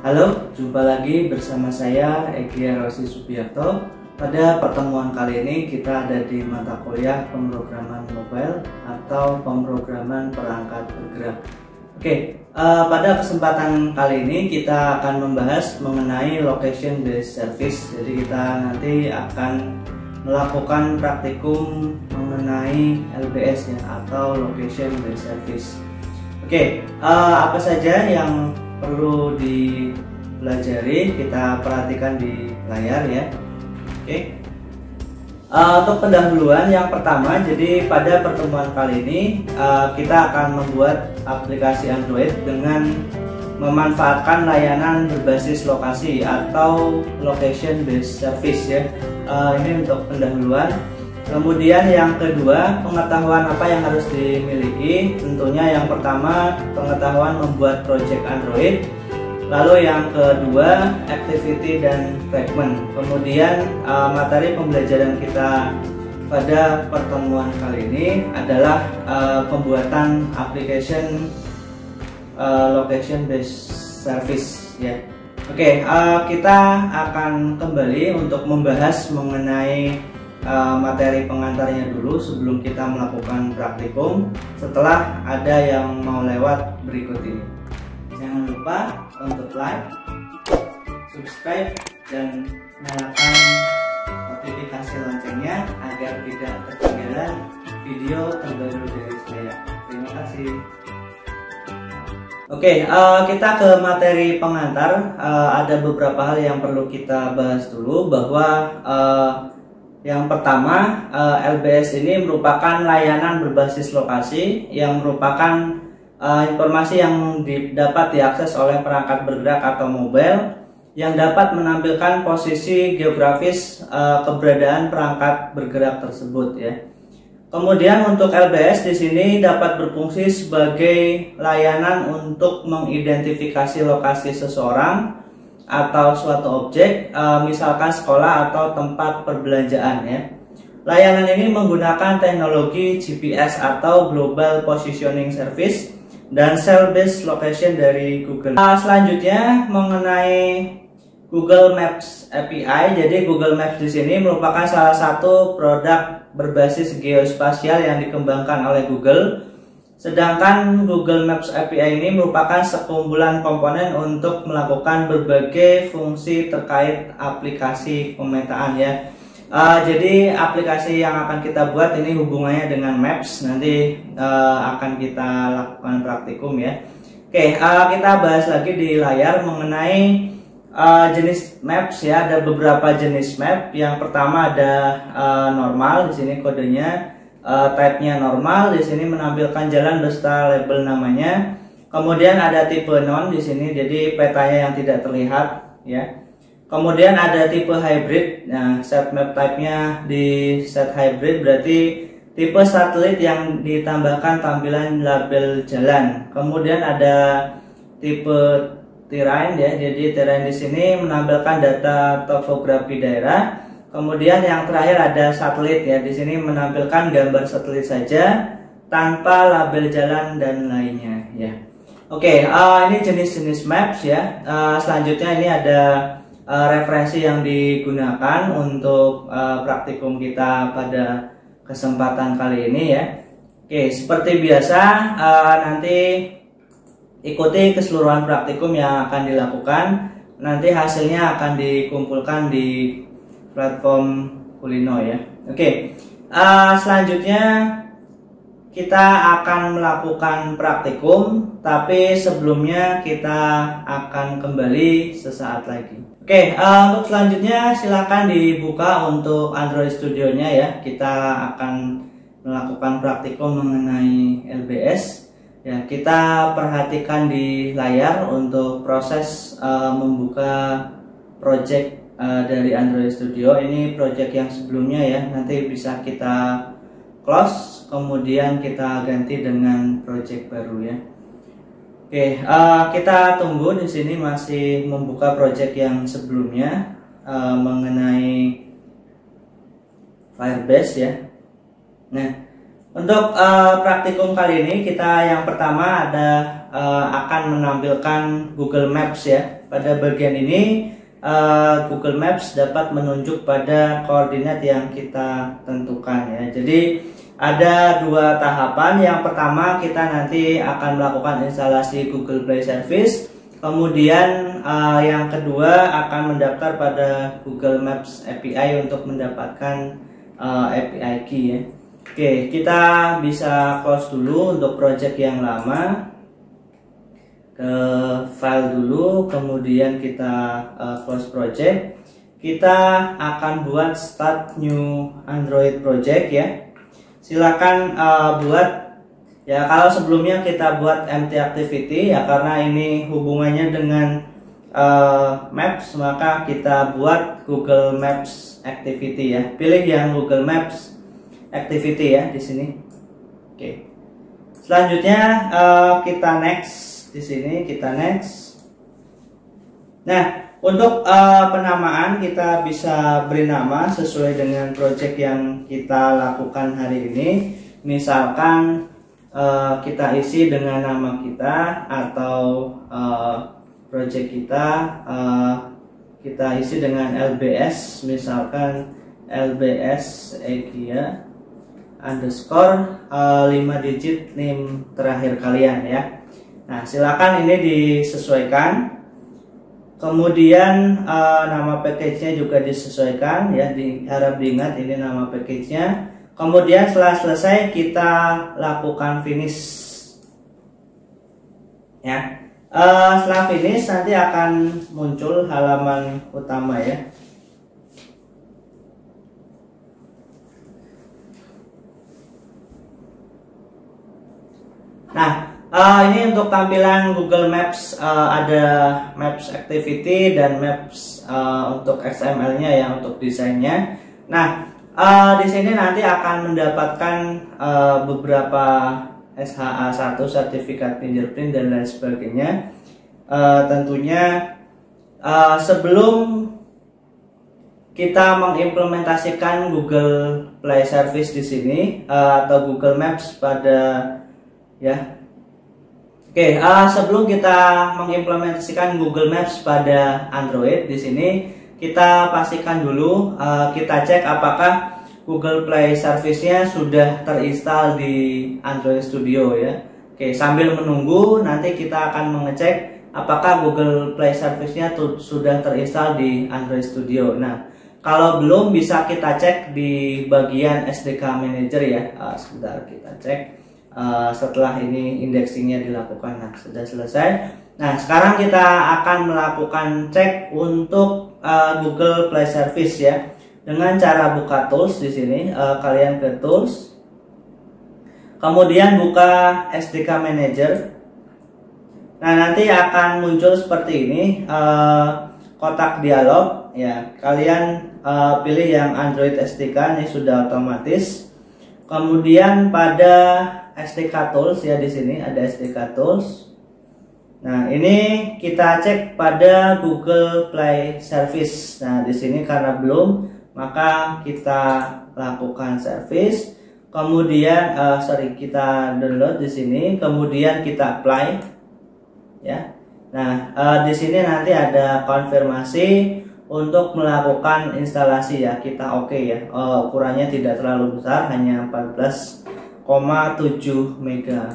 Halo, jumpa lagi bersama saya Egy Rosi Subiarto. Pada pertemuan kali ini kita ada di mata kuliah pemrograman mobile atau pemrograman perangkat bergerak. Pada kesempatan kali ini kita akan membahas mengenai location based service. Jadi kita nanti akan melakukan praktikum mengenai LBS ya, atau location based service. Apa saja yang perlu dipelajari, kita perhatikan di layar ya. Untuk pendahuluan yang pertama, jadi pada pertemuan kali ini kita akan membuat aplikasi Android dengan memanfaatkan layanan berbasis lokasi atau location based service ya. Ini untuk pendahuluan. Kemudian yang kedua, pengetahuan apa yang harus dimiliki. Tentunya yang pertama, pengetahuan membuat project Android. Lalu yang kedua, activity dan fragment. Kemudian materi pembelajaran kita pada pertemuan kali ini adalah pembuatan application location based service ya. Kita akan kembali untuk membahas mengenai materi pengantarnya dulu sebelum kita melakukan praktikum, setelah ada yang mau lewat berikut ini. Jangan lupa untuk like, subscribe, dan nyalakan notifikasi loncengnya agar tidak ketinggalan video terbaru dari saya. Terima kasih. Kita ke materi pengantar. Ada beberapa hal yang perlu kita bahas dulu, bahwa yang pertama, LBS ini merupakan layanan berbasis lokasi yang merupakan informasi yang dapat diakses oleh perangkat bergerak atau mobile yang dapat menampilkan posisi geografis keberadaan perangkat bergerak tersebut ya. Kemudian untuk LBS di sini dapat berfungsi sebagai layanan untuk mengidentifikasi lokasi seseorang atau suatu objek, misalkan sekolah atau tempat perbelanjaan ya. Layanan ini menggunakan teknologi GPS atau Global Positioning Service dan Cell Based Location dari Google. Selanjutnya mengenai Google Maps API. Jadi Google Maps di sini merupakan salah satu produk berbasis geospasial yang dikembangkan oleh Google. Sedangkan Google Maps API ini merupakan sekumpulan komponen untuk melakukan berbagai fungsi terkait aplikasi pemetaan ya. Jadi aplikasi yang akan kita buat ini hubungannya dengan Maps, nanti akan kita lakukan praktikum ya. Kita bahas lagi di layar mengenai jenis Maps ya. Ada beberapa jenis map. Yang pertama ada normal, di sini kodenya. Type-nya normal, di sini menampilkan jalan beserta label namanya. Kemudian ada tipe non di sini, jadi petanya yang tidak terlihat ya. Kemudian ada tipe hybrid. Nah, set map type-nya di set hybrid berarti tipe satelit yang ditambahkan tampilan label jalan. Kemudian ada tipe terrain ya. Jadi terrain di sini menampilkan data topografi daerah. Kemudian yang terakhir ada satelit ya, di sini menampilkan gambar satelit saja tanpa label jalan dan lainnya ya. Ini jenis-jenis maps ya. Selanjutnya ini ada referensi yang digunakan untuk praktikum kita pada kesempatan kali ini ya. Seperti biasa nanti ikuti keseluruhan praktikum yang akan dilakukan. Nanti hasilnya akan dikumpulkan di platform Kulino ya. Selanjutnya kita akan melakukan praktikum, tapi sebelumnya kita akan kembali sesaat lagi. Untuk selanjutnya silakan dibuka untuk Android Studio-nya ya. Kita akan melakukan praktikum mengenai LBS ya. Kita perhatikan di layar untuk proses membuka project dari Android Studio. Ini project yang sebelumnya ya, nanti bisa kita close, kemudian kita ganti dengan project baru ya. Kita tunggu di sini masih membuka project yang sebelumnya mengenai Firebase ya. Nah, untuk praktikum kali ini kita yang pertama ada akan menampilkan Google Maps ya. Pada bagian ini Google Maps dapat menunjuk pada koordinat yang kita tentukan ya. Jadi ada dua tahapan. Yang pertama kita nanti akan melakukan instalasi Google Play Service. Kemudian yang kedua akan mendaftar pada Google Maps API untuk mendapatkan API key ya. Oke, kita bisa close dulu untuk project yang lama. Ke file dulu, kemudian kita close project. Kita akan buat start new Android project ya. Silakan buat ya. Kalau sebelumnya kita buat empty activity ya, karena ini hubungannya dengan Maps, maka kita buat Google Maps activity ya. Pilih yang Google Maps activity ya di sini. Oke. Selanjutnya kita next di sini, kita next. Nah, untuk penamaan kita bisa beri nama sesuai dengan project yang kita lakukan hari ini. Misalkan kita isi dengan nama kita, atau project kita isi dengan LBS, misalkan LBS Egia underscore 5 digit NIM terakhir kalian ya. Nah, silakan ini disesuaikan. Kemudian nama package-nya juga disesuaikan ya, harap diingat ini nama package-nya. Kemudian setelah selesai kita lakukan finish ya. Setelah finish nanti akan muncul halaman utama ya. Nah, ini untuk tampilan Google Maps, ada Maps Activity dan Maps untuk XML-nya ya, untuk desainnya. Nah, di sini nanti akan mendapatkan beberapa SHA-1 sertifikat fingerprint dan lain sebagainya. Tentunya sebelum kita mengimplementasikan Google Play Service di sini atau Google Maps pada ya. Oke, sebelum kita mengimplementasikan Google Maps pada Android di sini, kita pastikan dulu, kita cek apakah Google Play Service-nya sudah terinstall di Android Studio ya. Oke, sambil menunggu nanti kita akan mengecek apakah Google Play Service-nya sudah terinstall di Android Studio. Nah, kalau belum bisa kita cek di bagian SDK Manager ya. Sebentar kita cek. Setelah ini indexingnya dilakukan. Nah, sudah selesai. Nah, sekarang kita akan melakukan cek untuk Google Play Service ya, dengan cara buka tools di sini. Kalian ke tools, kemudian buka SDK Manager. Nah, nanti akan muncul seperti ini, kotak dialog ya. Kalian pilih yang Android SDK, ini sudah otomatis. Kemudian pada SDK Tools ya, di sini ada SDK Tools. Nah, ini kita cek pada Google Play Service. Nah, di sini karena belum, maka kita lakukan service. Kemudian kita download di sini, kemudian kita apply ya. Nah, di sini nanti ada konfirmasi untuk melakukan instalasi ya. Kita oke ya. Ukurannya tidak terlalu besar, hanya 14,7 mega.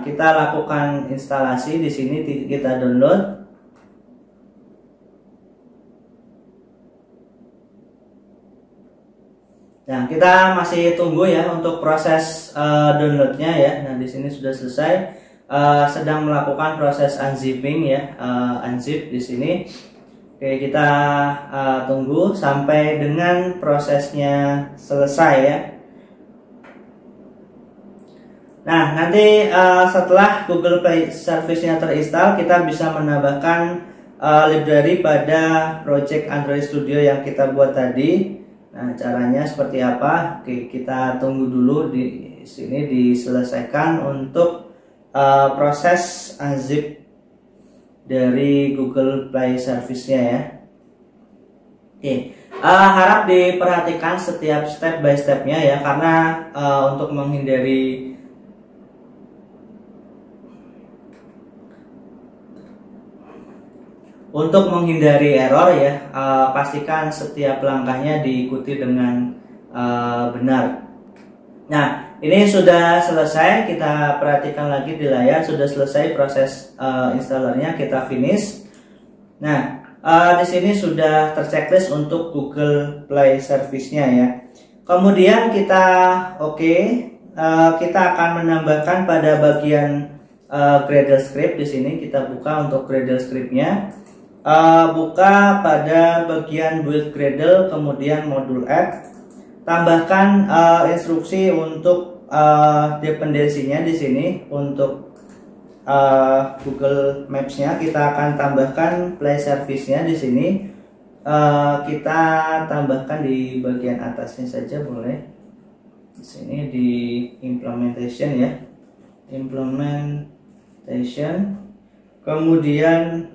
Kita lakukan instalasi di sini, kita download. Nah, kita masih tunggu ya untuk proses downloadnya ya. Nah, di sini sudah selesai. Sedang melakukan proses unzipping ya, unzip di sini. Oke, kita tunggu sampai dengan prosesnya selesai ya. Nah, nanti setelah Google Play Service-nya terinstall, kita bisa menambahkan library pada project Android Studio yang kita buat tadi. Nah, caranya seperti apa? Oke, kita tunggu dulu di sini diselesaikan untuk proses unzip dari Google Play Service-nya ya. Oke, harap diperhatikan setiap step by stepnya ya, karena untuk menghindari Untuk menghindari error ya, pastikan setiap langkahnya diikuti dengan benar. Nah, ini sudah selesai, kita perhatikan lagi di layar, sudah selesai proses installernya, kita finish. Nah, di sini sudah terchecklist untuk Google Play Service-nya ya. Kemudian kita kita akan menambahkan pada bagian Gradle script. Di sini kita buka untuk Gradle script-nya. Buka pada bagian build Gradle, kemudian modul add. Tambahkan instruksi untuk dependensinya di sini. Untuk Google Maps-nya kita akan tambahkan Play Service-nya di sini. Kita tambahkan di bagian atasnya saja boleh. Di sini di implementation ya. Implementation. Kemudian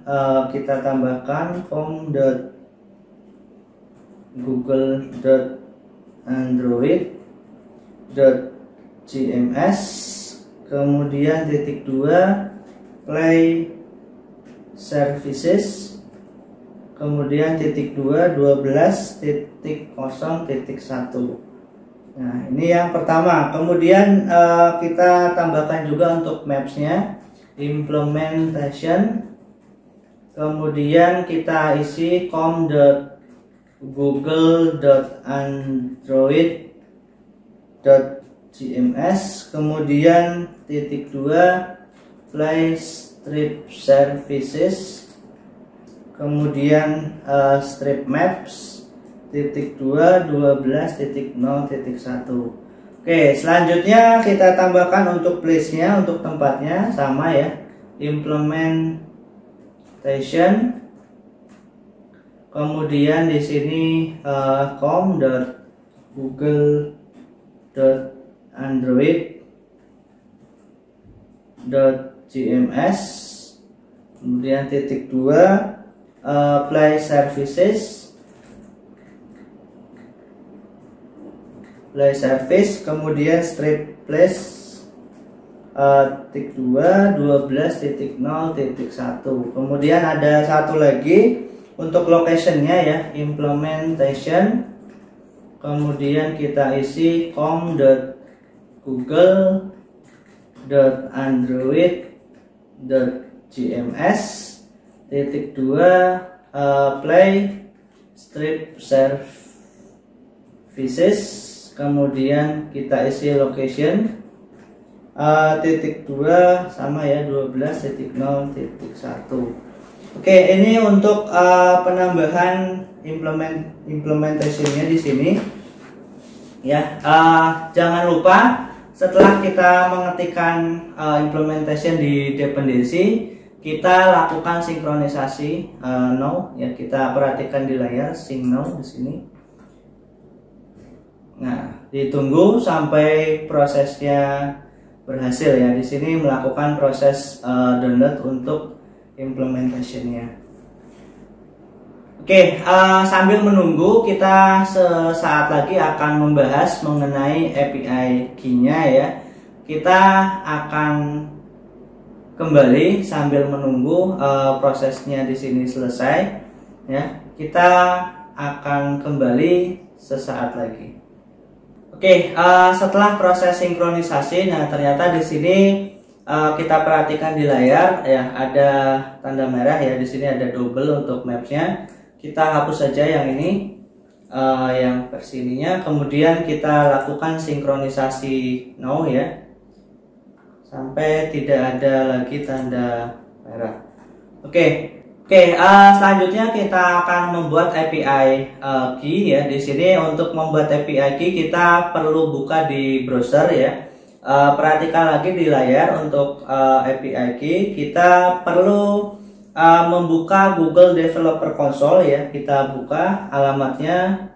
kita tambahkan form.google.android.cms, kemudian titik 2 play services, kemudian titik 2 12.0.1. Nah, ini yang pertama. Kemudian kita tambahkan juga untuk maps-nya implementation, kemudian kita isi com.google.android.cms, kemudian titik 2 play strip services, kemudian strip maps titik 2 12.0.1. Oke, selanjutnya kita tambahkan untuk place-nya, untuk tempatnya sama ya, implementation. Kemudian di sini com.google.android.cms, kemudian titik 2 play services, kemudian strip place titik 2 12.0.1. Kemudian ada satu lagi untuk locationnya ya, implementation, kemudian kita isi com.google.android.cms titik 2 play strip services, kemudian kita isi location titik 2 sama ya 12.0.1. Oke, ini untuk penambahan implementationnya di sini ya. Jangan lupa setelah kita mengetikkan implementation di dependensi, kita lakukan sinkronisasi now ya. Kita perhatikan di layar sync now di sini. Nah, ditunggu sampai prosesnya berhasil ya. Di sini melakukan proses download untuk implementationnya. Oke, sambil menunggu, kita sesaat lagi akan membahas mengenai API key-nya ya. Kita akan kembali sambil menunggu prosesnya di sini selesai ya. Kita akan kembali sesaat lagi. Oke, setelah proses sinkronisasi, nah ternyata di sini kita perhatikan di layar ya, ada tanda merah ya. Di sini ada double untuk maps-nya. Kita hapus saja yang ini, yang versi ininya. Kemudian kita lakukan sinkronisasi now ya, sampai tidak ada lagi tanda merah. Oke, selanjutnya kita akan membuat API key ya. Di sini untuk membuat API key kita perlu buka di browser ya. Perhatikan lagi di layar untuk API key, kita perlu membuka Google Developer Console ya. Kita buka alamatnya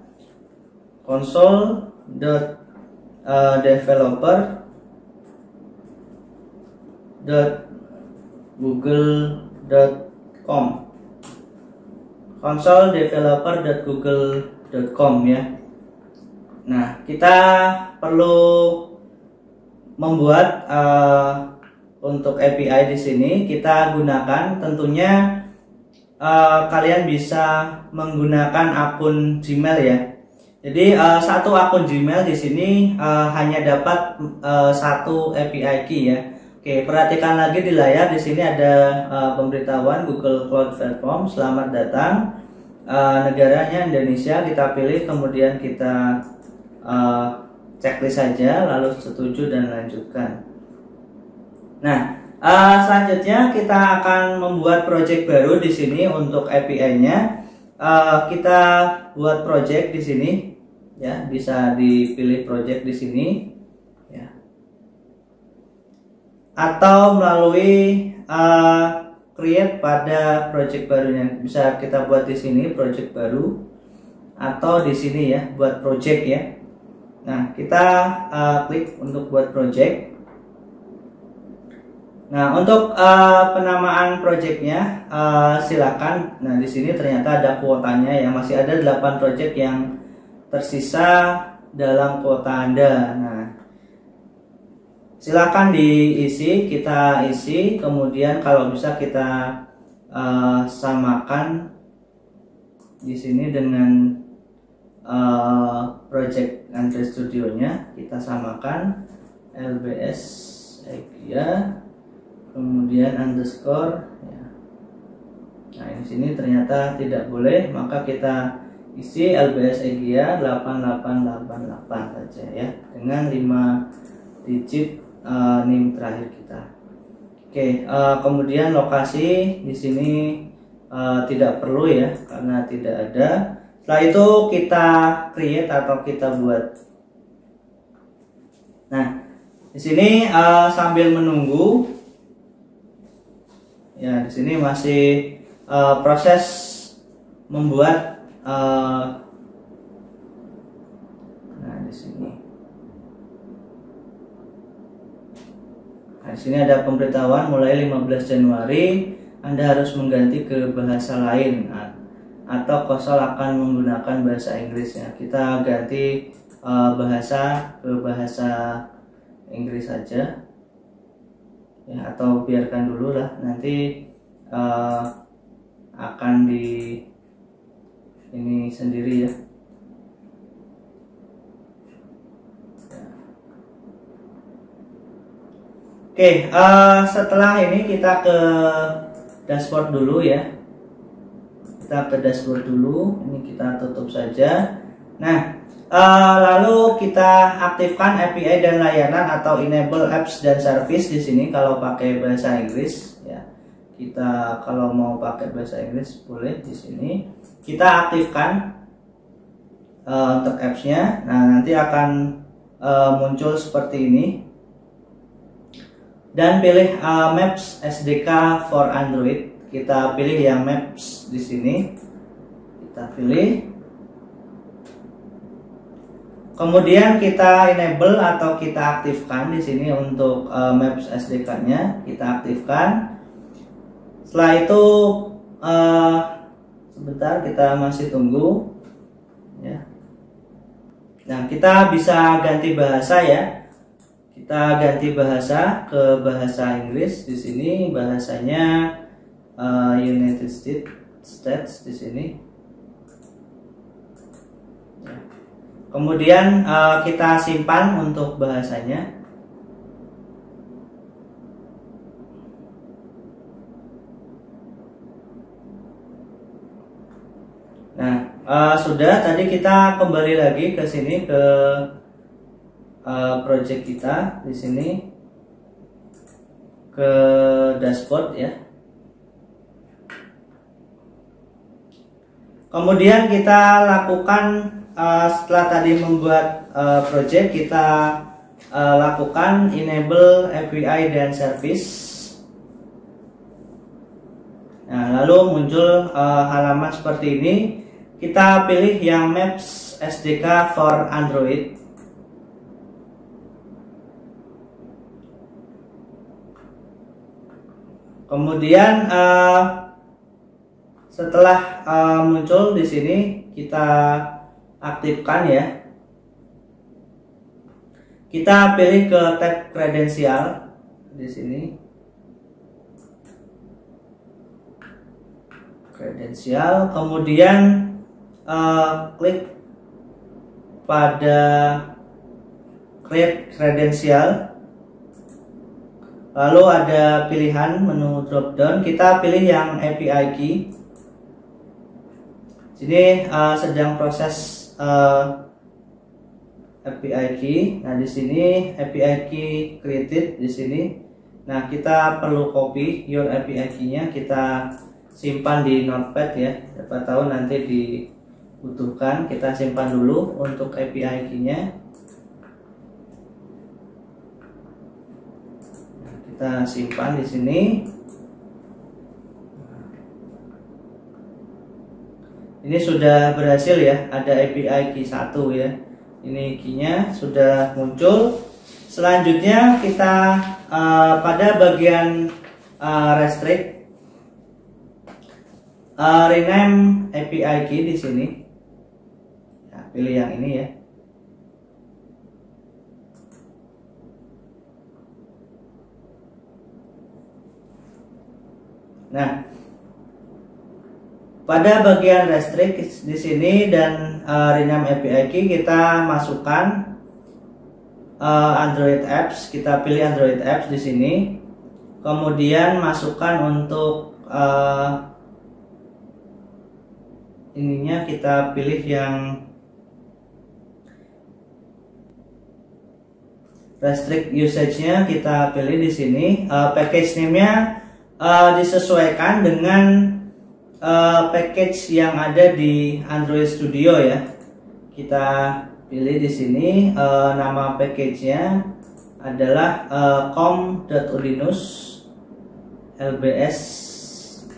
console.developer.google.com, console.developer.google.com ya. Nah, kita perlu membuat untuk API di sini. Kita gunakan tentunya kalian bisa menggunakan akun Gmail ya. Jadi satu akun Gmail di sini hanya dapat satu API key ya. Oke, perhatikan lagi di layar. Di sini ada pemberitahuan Google Cloud Platform. Selamat datang. Negaranya Indonesia, kita pilih, kemudian kita checklist saja, lalu setuju dan lanjutkan. Nah, selanjutnya kita akan membuat project baru di sini untuk API-nya. Kita buat project di sini, ya, bisa dipilih project di sini, ya, atau melalui create pada project barunya. Bisa kita buat di sini project baru, atau di sini ya, buat project ya. Nah, kita klik untuk buat project. Nah, untuk penamaan projectnya silakan. Nah, di sini ternyata ada kuotanya ya, masih ada 8 project yang tersisa dalam kuota Anda. Nah, silakan diisi, kita isi, kemudian kalau bisa kita samakan di sini dengan project Android Studio-nya, kita samakan LBS Egya, kemudian underscore ya. Nah, di sini ternyata tidak boleh, maka kita isi LBS Egya 8888 saja ya, dengan 5 digit NIM terakhir kita. Oke, kemudian lokasi di sini tidak perlu ya, karena tidak ada. Setelah itu kita create atau kita buat. Nah, di sini sambil menunggu, ya, di sini masih proses membuat. Nah, di sini. Nah, di sini ada pemberitahuan mulai 15 Januari Anda harus mengganti ke bahasa lain atau kosol akan menggunakan bahasa Inggris ya. Kita ganti bahasa ke bahasa Inggris saja ya, atau biarkan dulu lah, nanti akan di ini sendiri ya. Oke, setelah ini kita ke dashboard dulu ya. Kita ke dashboard dulu, ini kita tutup saja. Nah, lalu kita aktifkan API dan layanan atau enable apps dan service di sini kalau pakai bahasa Inggris ya. Kita kalau mau pakai bahasa Inggris boleh di sini. Kita aktifkan untuk apps-nya. Nah, nanti akan muncul seperti ini. Dan pilih Maps SDK for Android. Kita pilih yang Maps di sini. Kita pilih. Kemudian kita enable atau kita aktifkan di sini untuk Maps SDK-nya. Kita aktifkan. Setelah itu sebentar, kita masih tunggu. Ya. Nah, kita bisa ganti bahasa ya. Kita ganti bahasa ke bahasa Inggris. Di sini bahasanya United States di sini. Ya. Kemudian kita simpan untuk bahasanya. Nah, sudah, tadi kita kembali lagi ke sini ke project kita di sini, ke dashboard ya. Kemudian kita lakukan setelah tadi membuat project, kita lakukan enable API dan service. Nah, lalu muncul halaman seperti ini. Kita pilih yang Maps SDK for Android. Kemudian setelah muncul di sini, kita aktifkan ya. Kita pilih ke tab kredensial di sini. kredensial, kemudian klik pada create kredensial. Lalu ada pilihan menu drop down, kita pilih yang API key. Sini sedang proses API key. Nah, di sini API key created di sini. Nah, kita perlu copy your API key-nya, kita simpan di Notepad ya. Siapa tahu nanti dibutuhkan. Kita simpan dulu untuk API key-nya. Kita simpan di sini. Ini sudah berhasil ya, ada API key 1 ya. Ini key-nya sudah muncul. Selanjutnya kita pada bagian restrict, rename API key di sini. Nah, pilih yang ini ya. Nah, pada bagian restrict di sini dan rename API key kita masukkan Android apps, kita pilih Android apps di sini. Kemudian masukkan untuk ininya, kita pilih yang restrict usage-nya, kita pilih di sini. Package name-nya disesuaikan dengan package yang ada di Android Studio ya. Kita pilih di sini, nama package-nya adalah com.udinus lbs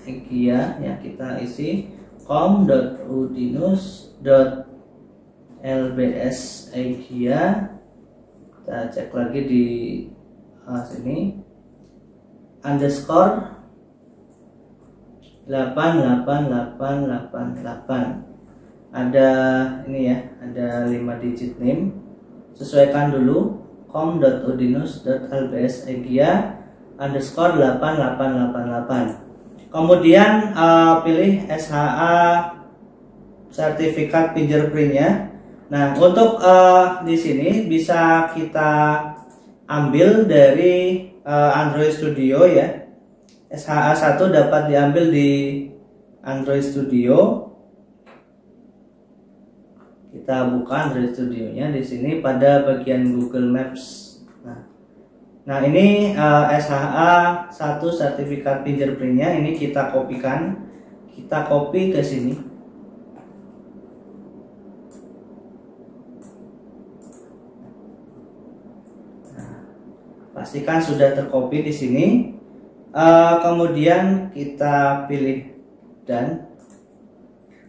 Egya ya, kita isi com.udinus.lbs Egya. Kita cek lagi di sini, underscore 88888. Ada ini ya, ada 5 digit name. Sesuaikan dulu com.udinus.lbs Egya underscore 8888. Kemudian pilih SHA sertifikat fingerprint-nya. Nah, untuk di sini bisa kita ambil dari Android Studio ya. SHA 1 dapat diambil di Android Studio. Kita buka Android Studio-nya di sini pada bagian Google Maps. Nah, ini SHA 1 sertifikat fingerprint-nya, ini kita kopikan. Kita copy ke sini. Nah, pastikan sudah tercopy di sini. Kemudian kita pilih dan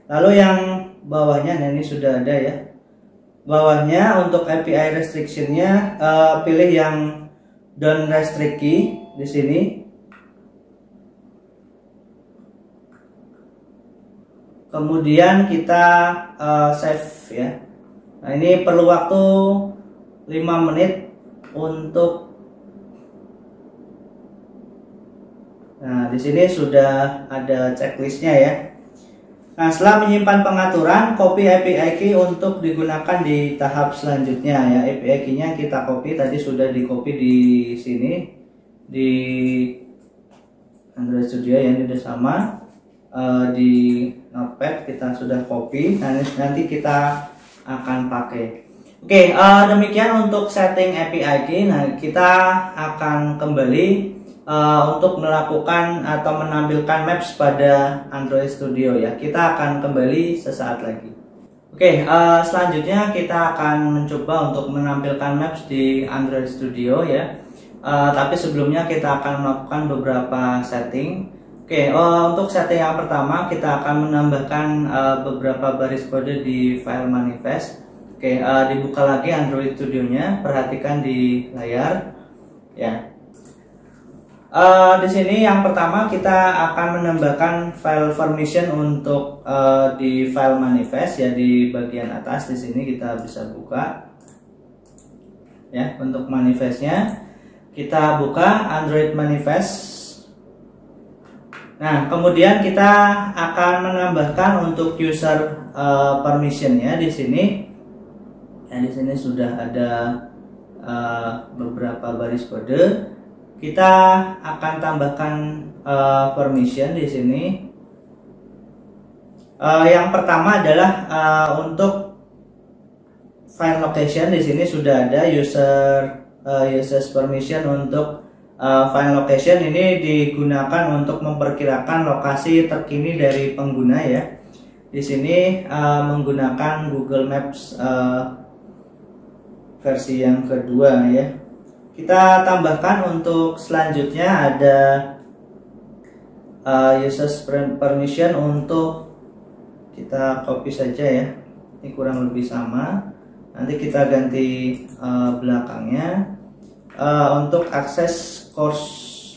lalu yang bawahnya, nah ini sudah ada ya, bawahnya untuk API restriction-nya pilih yang don't restrict key di sini. Kemudian kita save ya. Nah, ini perlu waktu 5 menit untuk. Nah, di sini sudah ada checklistnya ya. Nah, setelah menyimpan pengaturan, copy API key untuk digunakan di tahap selanjutnya ya. API key-nya kita copy, tadi sudah di copy di sini di Android Studio ya, ini sudah sama. Di Notepad kita sudah copy. Nah, nanti kita akan pakai. Oke, demikian untuk setting API key. Nah, kita akan kembali untuk melakukan atau menampilkan maps pada Android Studio ya. Kita akan kembali sesaat lagi. Oke, selanjutnya kita akan mencoba untuk menampilkan maps di Android Studio ya. Tapi sebelumnya kita akan melakukan beberapa setting. Oke, untuk setting yang pertama kita akan menambahkan beberapa baris kode di file manifest. Oke, dibuka lagi Android Studio-nya, perhatikan di layar ya. Di sini yang pertama kita akan menambahkan file permission untuk di file manifest ya, di bagian atas di sini kita bisa buka ya. Untuk manifestnya kita buka Android manifest. Nah, kemudian kita akan menambahkan untuk user permissionnya di sini. Ya, di sini sudah ada beberapa baris kode. Kita akan tambahkan permission di sini. Yang pertama adalah untuk file location. Di sini sudah ada users permission untuk file location. Ini digunakan untuk memperkirakan lokasi terkini dari pengguna ya. Di sini menggunakan Google Maps versi yang kedua ya. Kita tambahkan untuk selanjutnya ada users permission untuk, kita copy saja ya, ini kurang lebih sama, nanti kita ganti belakangnya untuk akses course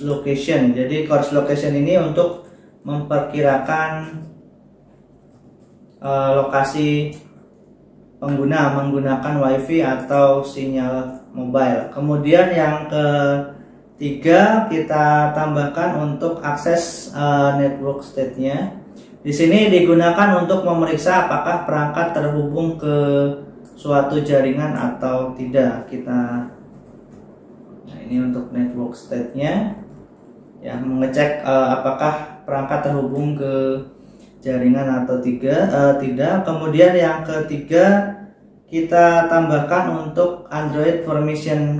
location. Jadi course location ini untuk memperkirakan lokasi pengguna menggunakan WiFi atau sinyal mobile. Kemudian yang ketiga kita tambahkan untuk akses network state-nya. Di sini digunakan untuk memeriksa apakah perangkat terhubung ke suatu jaringan atau tidak. Nah, ini untuk network state-nya ya, mengecek apakah perangkat terhubung ke jaringan atau tidak. Kemudian yang ketiga kita tambahkan untuk Android permission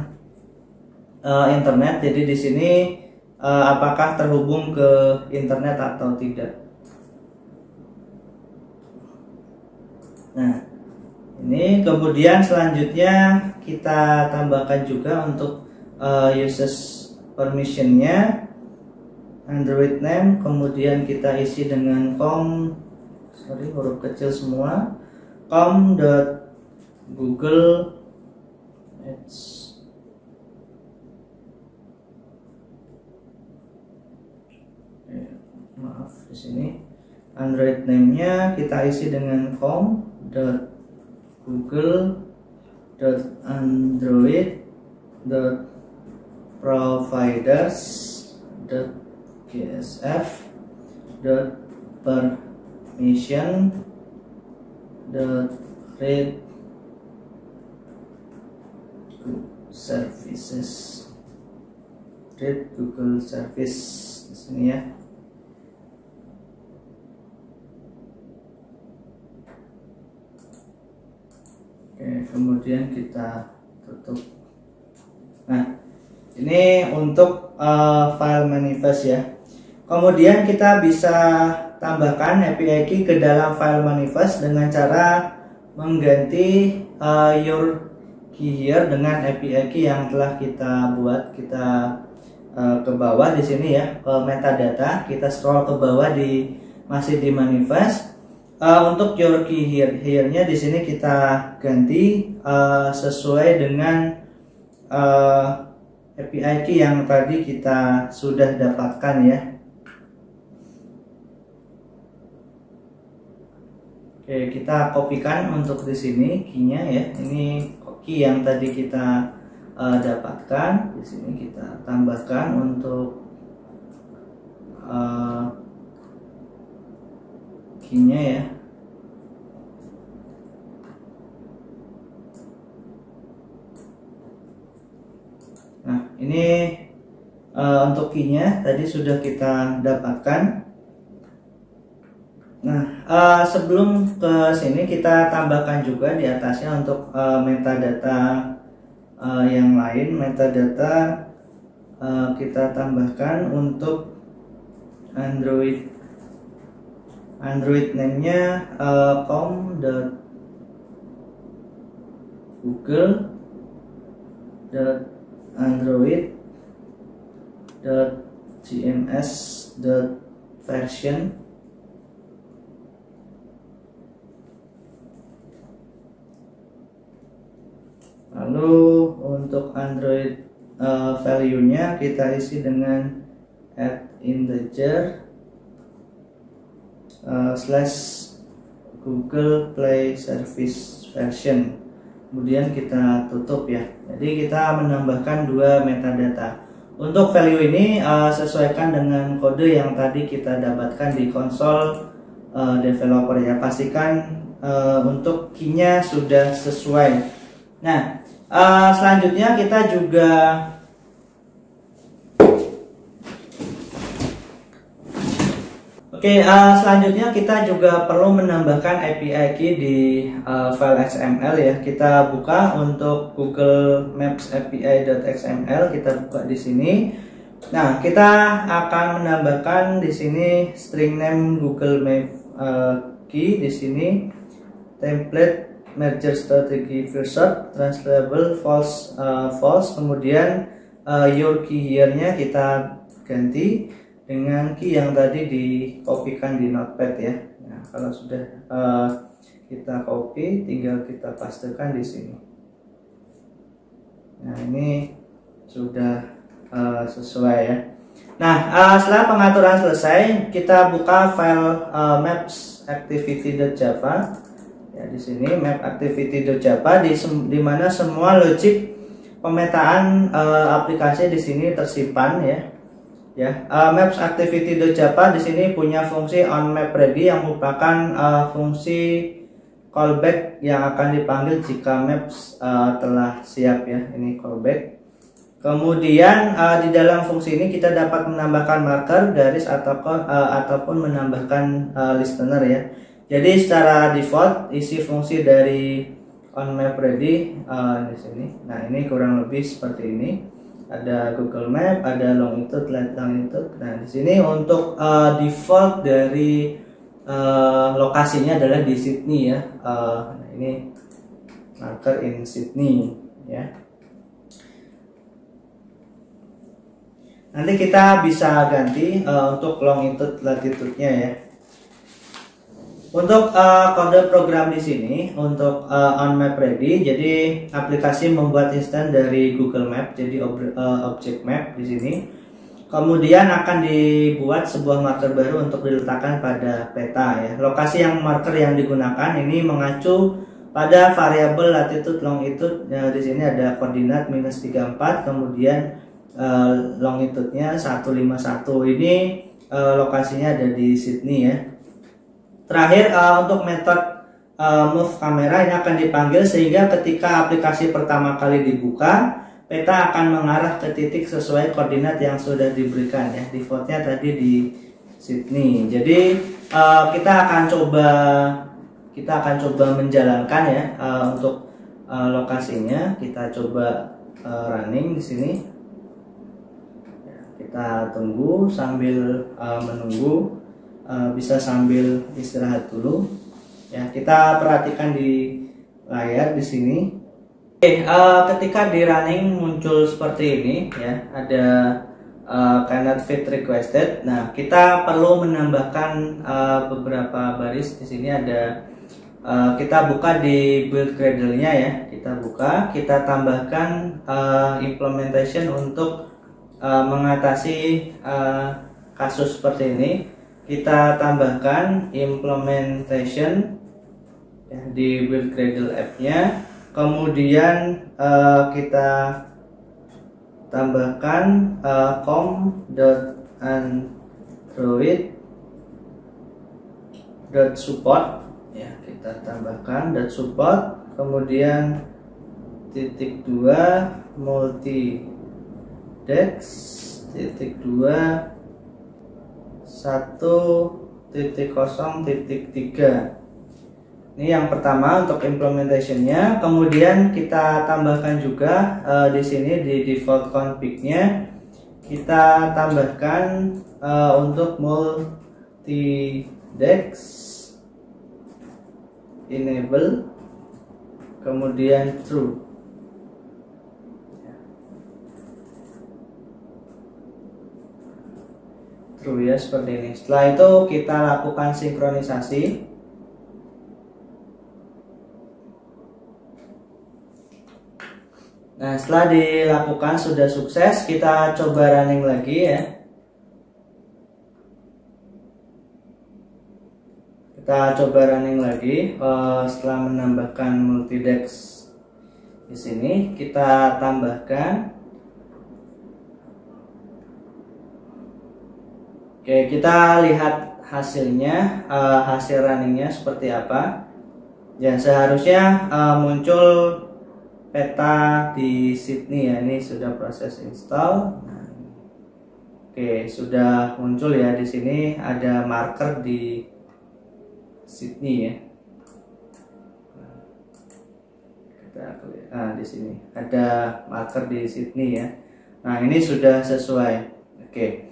internet. Jadi di sini apakah terhubung ke internet atau tidak. Nah, ini kemudian selanjutnya kita tambahkan juga untuk users permissionnya Android name, kemudian kita isi dengan huruf kecil semua, com.google maaf di sini Android name-nya kita isi dengan com.android.providers.gsf.permission.read services, read Google Service di sini ya. Oke, kemudian kita tutup. Nah, ini untuk file manifest ya. Kemudian kita bisa tambahkan API key ke dalam file manifest dengan cara mengganti your key here dengan API key yang telah kita buat. Kita ke bawah di sini ya, ke metadata, kita scroll ke bawah masih di manifest. Untuk your key here-nya di sini kita ganti sesuai dengan API key yang tadi kita sudah dapatkan ya. Oke, kita kopikan untuk di sini key-nya ya. Ini key yang tadi kita dapatkan. Di sini kita tambahkan untuk key-nya ya. Nah, ini untuk key-nya tadi sudah kita dapatkan. Nah, sebelum ke sini kita tambahkan juga di atasnya untuk metadata yang lain. Metadata kita tambahkan untuk Android name-nya com.google.android.gms.version. Lalu untuk Android value-nya kita isi dengan @integer / Google Play Service version. Kemudian kita tutup ya. Jadi kita menambahkan dua metadata. Untuk value ini sesuaikan dengan kode yang tadi kita dapatkan di konsol developer ya. Pastikan untuk key-nya sudah sesuai. Nah, selanjutnya kita juga selanjutnya kita juga perlu menambahkan API key di file XML ya. Kita buka untuk Google Maps API.xml, kita buka di sini. Nah, kita akan menambahkan di sini string name Google Map key di sini, template merger strategy first translatable false, kemudian your key here-nya kita ganti dengan key yang tadi dikopikan di notepad ya. Nah, kalau sudah kita copy, tinggal kita pastekan di sini. Nah, ini sudah sesuai ya. Nah, setelah pengaturan selesai, kita buka file maps activity.java. Ya, di sini map activity.java di mana semua logic pemetaan aplikasi di sini tersimpan ya. Maps activity.java di sini punya fungsi onMapReady yang merupakan fungsi callback yang akan dipanggil jika maps telah siap ya. Ini callback. Kemudian di dalam fungsi ini kita dapat menambahkan marker, garis ataupun menambahkan listener ya. Jadi secara default isi fungsi dari onMapReady di sini. Nah, ini kurang lebih seperti ini. Ada Google Map, ada longitude, latitude. Nah, di sini untuk default dari lokasinya adalah di Sydney ya. Nah, ini marker in Sydney ya. Nanti kita bisa ganti untuk longitude, latitude-nya ya. Untuk kode program di sini untuk onMapReady, jadi aplikasi membuat instan dari Google Map, jadi object map di sini. Kemudian akan dibuat sebuah marker baru untuk diletakkan pada peta ya. Lokasi marker yang digunakan ini mengacu pada variabel latitude longitude. Di sini ada koordinat -34, kemudian longitude-nya 151. Ini lokasinya ada di Sydney ya. Terakhir untuk metode move kamera ini akan dipanggil sehingga ketika aplikasi pertama kali dibuka, peta akan mengarah ke titik sesuai koordinat yang sudah diberikan ya. Defaultnya tadi di Sydney. Jadi kita akan coba menjalankan ya untuk lokasinya. Kita coba running di sini. Kita tunggu sambil menunggu. Bisa sambil istirahat dulu ya. Kita perhatikan di layar di sini. Ketika di running muncul seperti ini ya, ada cannot fit requested. Nah, kita perlu menambahkan beberapa baris. Di sini ada kita buka di build Gradle-nya ya. Kita buka, kita tambahkan implementation untuk mengatasi kasus seperti ini. Kita tambahkan implementation ya, di build Gradle app-nya. Kemudian kita tambahkan com.android.support ya, kita tambahkan .support, kemudian .2 multidex .2 1.0.3. Ini yang pertama untuk implementationnya. Kemudian kita tambahkan juga di sini di default config-nya kita tambahkan untuk multidex enable, kemudian true. True ya, seperti ini. Setelah itu kita lakukan sinkronisasi. Nah, setelah dilakukan sudah sukses, kita coba running lagi ya. Kita coba running lagi. Setelah menambahkan multidex di sini, kita tambahkan Oke, kita lihat hasilnya, hasil runningnya seperti apa. Ya, seharusnya muncul peta di Sydney ya. Ini sudah proses install. Nah, oke, sudah muncul ya. Di sini ada marker di Sydney ya. Nah, di sini ada marker di Sydney ya. Nah, ini sudah sesuai. Oke.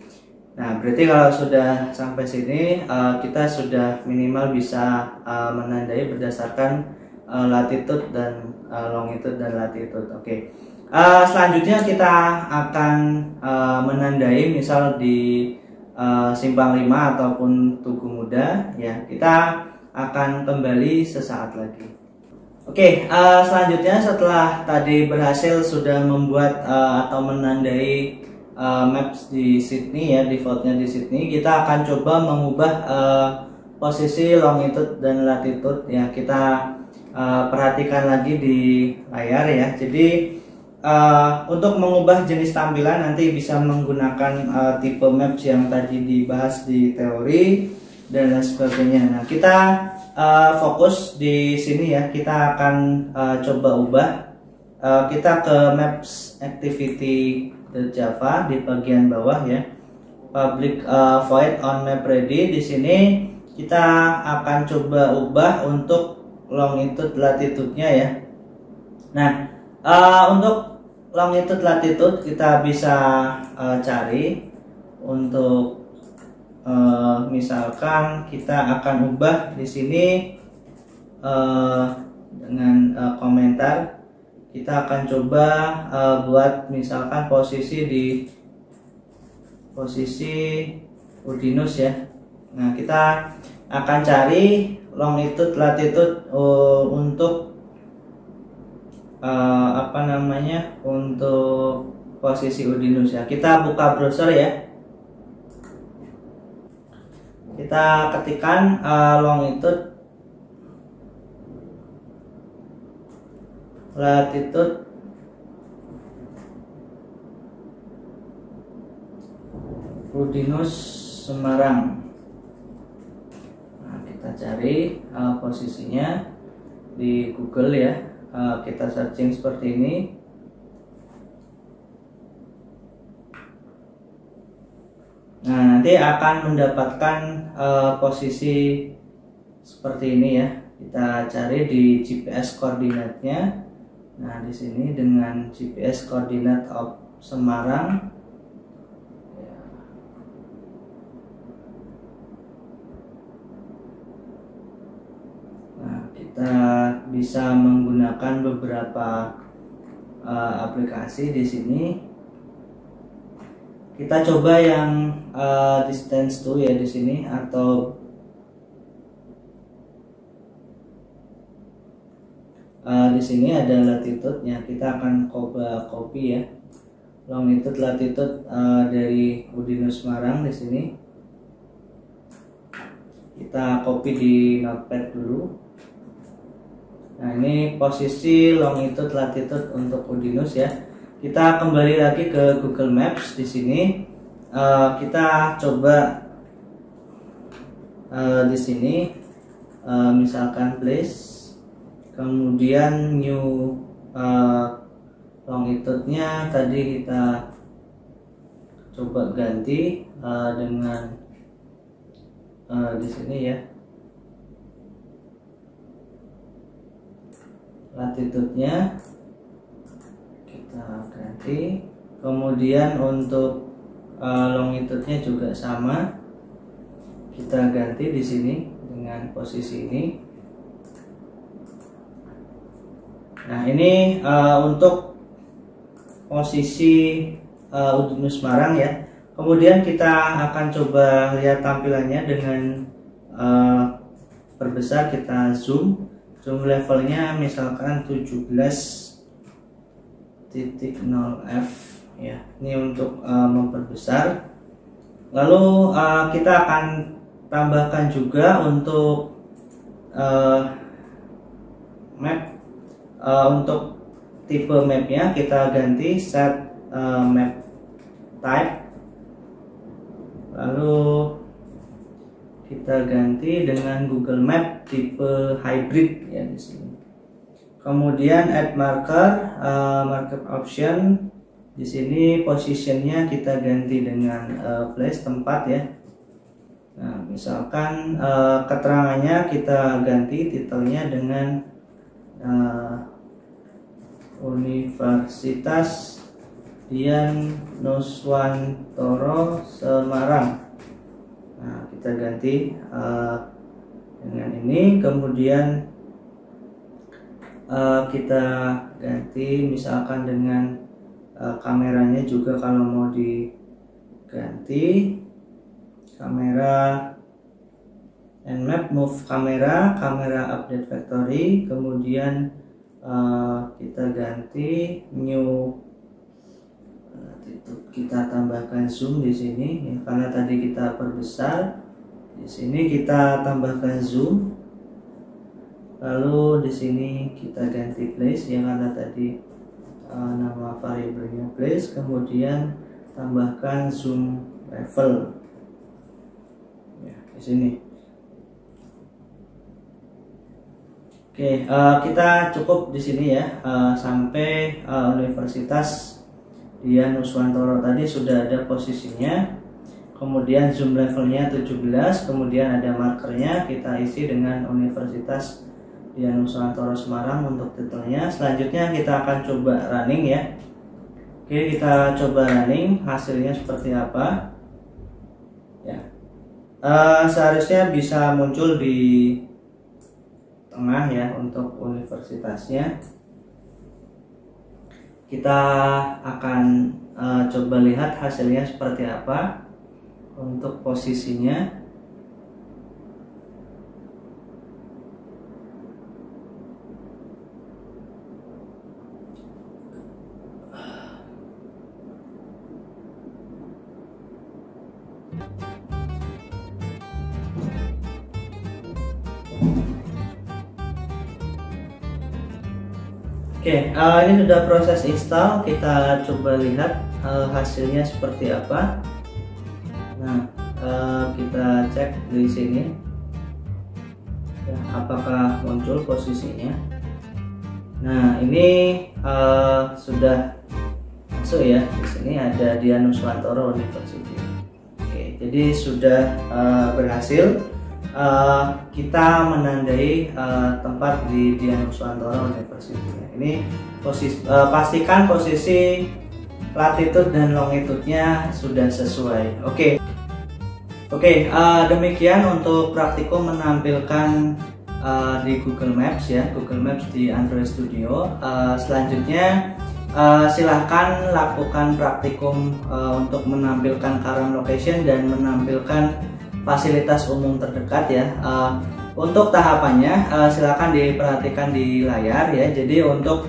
Nah, berarti kalau sudah sampai sini kita sudah minimal bisa menandai berdasarkan latitude dan longitude dan latitude. Oke. Selanjutnya kita akan menandai misal di Simpang 5 ataupun Tugu Muda ya. Kita akan kembali sesaat lagi. Oke, selanjutnya setelah tadi berhasil sudah membuat atau menandai maps di Sydney ya, defaultnya di Sydney, kita akan coba mengubah posisi longitude dan latitude ya. Kita perhatikan lagi di layar ya. Jadi untuk mengubah jenis tampilan nanti bisa menggunakan tipe maps yang tadi dibahas di teori dan lain sebagainya. Nah, kita fokus di sini ya. Kita akan coba ubah. Kita ke maps activity Java di bagian bawah ya, public void on map ready. Di sini kita akan coba ubah untuk longitude latitude-nya ya. Nah, untuk longitude latitude kita bisa cari untuk misalkan kita akan ubah di sini dengan komentar. Kita akan coba buat misalkan posisi di posisi Udinus ya. Nah, kita akan cari longitude latitude untuk untuk posisi Udinus ya. Kita buka browser ya. Kita ketikkan longitude latitude Udinus Semarang. Nah, kita cari posisinya di Google ya. Kita searching seperti ini. Nah, nanti akan mendapatkan posisi seperti ini ya. Kita cari di GPS koordinatnya. Nah, di sini dengan GPS koordinat of Semarang. Nah, kita bisa menggunakan beberapa aplikasi di sini. Kita coba yang distance to ya di sini, atau di sini ada latitude-nya. Kita akan coba copy ya, longitude latitude dari Udinus Semarang di sini. Kita copy di notepad dulu. Nah, ini posisi longitude latitude untuk Udinus ya. Kita kembali lagi ke Google Maps di sini. Kita coba di sini misalkan place, kemudian new longitude-nya tadi kita coba ganti dengan di sini ya, latitude-nya kita ganti, kemudian untuk longitude-nya juga sama, kita ganti di sini dengan posisi ini. Nah, ini untuk posisi Udinus Semarang ya. Kemudian kita akan coba lihat tampilannya dengan perbesar. Kita zoom levelnya misalkan 17.0 f ya. Ini untuk memperbesar. Lalu kita akan tambahkan juga untuk map. Untuk tipe mapnya kita ganti set map type. lalu kita ganti dengan Google Map tipe hybrid ya di sini. Kemudian add marker, marker option. Di sini positionnya kita ganti dengan place tempat ya. Nah, misalkan keterangannya kita ganti titelnya dengan Universitas Dian Nuswantoro Semarang. Nah, kita ganti dengan ini, kemudian kita ganti misalkan dengan kameranya juga, kalau mau diganti kamera and map, move kamera update factory, kemudian kita ganti new, kita tambahkan zoom di sini ya, karena tadi kita perbesar. Di sini kita tambahkan zoom, lalu di sini kita ganti place ya, karena tadi nama variabelnya place, kemudian tambahkan zoom level ya di sini. Oke, kita cukup di sini ya, sampai Universitas Dian Nuswantoro tadi sudah ada posisinya, kemudian zoom levelnya 17, kemudian ada markernya, kita isi dengan Universitas Dian Nuswantoro Semarang untuk titelnya. Selanjutnya kita akan coba running ya. Oke, kita coba running, hasilnya seperti apa ya. Seharusnya bisa muncul di tengah ya untuk universitasnya. Kita akan coba lihat hasilnya seperti apa untuk posisinya. Oke, ini sudah proses install. Kita coba lihat hasilnya seperti apa. Nah, kita cek di sini ya, apakah muncul posisinya. Nah, ini sudah masuk ya. Di sini ada Dian Nuswantoro University. Oke, jadi sudah berhasil kita menandai tempat di Dian Nuswantoro University. Ini pastikan posisi latitude dan longitude-nya sudah sesuai. Oke, demikian untuk praktikum menampilkan di Google Maps ya, Google Maps di Android Studio. Selanjutnya silahkan lakukan praktikum untuk menampilkan current location dan menampilkan fasilitas umum terdekat ya. Untuk tahapannya silakan diperhatikan di layar ya. Jadi untuk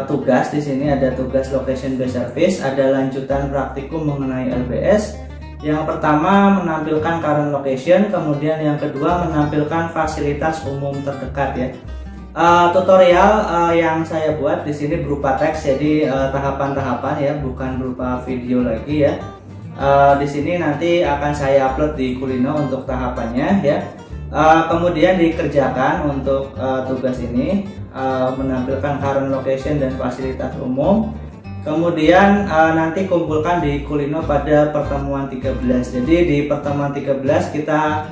tugas di sini ada tugas location based service, ada lanjutan praktikum mengenai LBS. Yang pertama menampilkan current location, kemudian yang kedua menampilkan fasilitas umum terdekat ya. Tutorial yang saya buat di sini berupa teks, jadi tahapan-tahapan ya, bukan berupa video lagi ya. Di sini nanti akan saya upload di Kulino untuk tahapannya ya. Kemudian dikerjakan untuk tugas ini menampilkan current location dan fasilitas umum. Kemudian nanti kumpulkan di Kulino pada pertemuan 13. Jadi di pertemuan 13 kita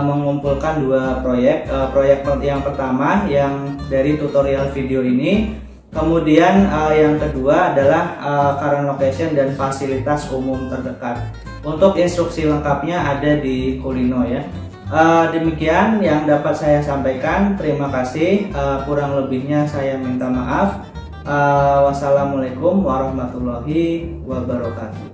mengumpulkan dua proyek. Proyek yang pertama yang dari tutorial video ini. Kemudian yang kedua adalah current location dan fasilitas umum terdekat. Untuk instruksi lengkapnya ada di Kulino ya. Demikian yang dapat saya sampaikan. Terima kasih. Kurang lebihnya saya minta maaf. Wassalamualaikum warahmatullahi wabarakatuh.